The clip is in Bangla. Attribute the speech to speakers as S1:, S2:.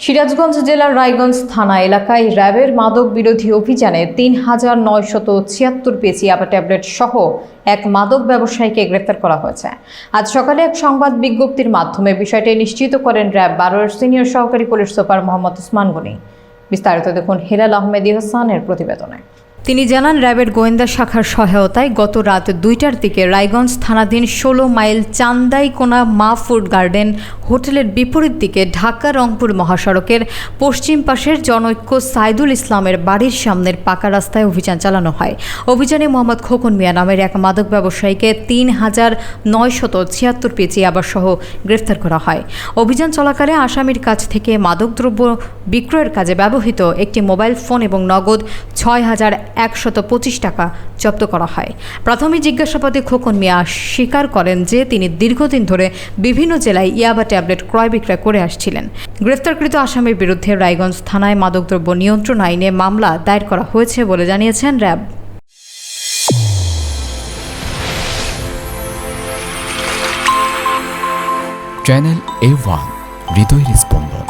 S1: সিরাজগঞ্জ জেলার রায়গঞ্জ থানা এলাকায় র্যাবের মাদক বিরোধী অভিযানে ৩,৯৭৬ পেজি ইয়াবা ট্যাবলেট সহ এক মাদক ব্যবসায়ীকে গ্রেফতার করা হয়েছে। আজ সকালে এক সংবাদ বিজ্ঞপ্তির মাধ্যমে বিষয়টি নিশ্চিত করেন র্যাব ১২-এর সিনিয়র সহকারী পুলিশ সুপার মোহাম্মদ ওসমান গনি। বিস্তারিত দেখুন হেলাল আহমেদ ইহসানের প্রতিবেদনে। তিনি জানান, র্যাবের গোয়েন্দা শাখার সহায়তায় গত রাত ২টার দিকে রায়গঞ্জ থানাধীন ১৬ মাইল চান্দাইকোনা মা ফুড গার্ডেন হোটেলের বিপরীত দিকে ঢাকা রংপুর মহাসড়কের পশ্চিম পাশের জনৈক্য সাইদুল ইসলামের বাড়ির সামনের পাকা রাস্তায় অভিযান চালানো হয়। অভিযানে মোহাম্মদ খোকন মিয়া নামের এক মাদক ব্যবসায়ীকে ৩,৯৭৬ পেজি ইয়াবা সহ গ্রেফতার করা হয়। অভিযান চলাকালে আসামির কাছ থেকে মাদকদ্রব্য বিক্রয়ের কাজে ব্যবহৃত একটি মোবাইল ফোন এবং নগদ ৬,১২৫ টাকা জব্দ করা হয়। প্রাথমিক জিজ্ঞাসাবাদে খোকন মিয়া স্বীকার করেন যে তিনি দীর্ঘদিন ধরে বিভিন্ন জেলায় ইয়াবা ট্যাবলেট ক্রয় বিক্রয় করে আসছিলেন। গ্রেফতারকৃত আসামির বিরুদ্ধে রায়গঞ্জ থানায় মাদকদ্রব্য নিয়ন্ত্রণ আইনে মামলা দায়ের করা হয়েছে বলে জানিয়েছেন র্যাব।
S2: চ্যানেল A1 হৃদয়ের স্পন্দন।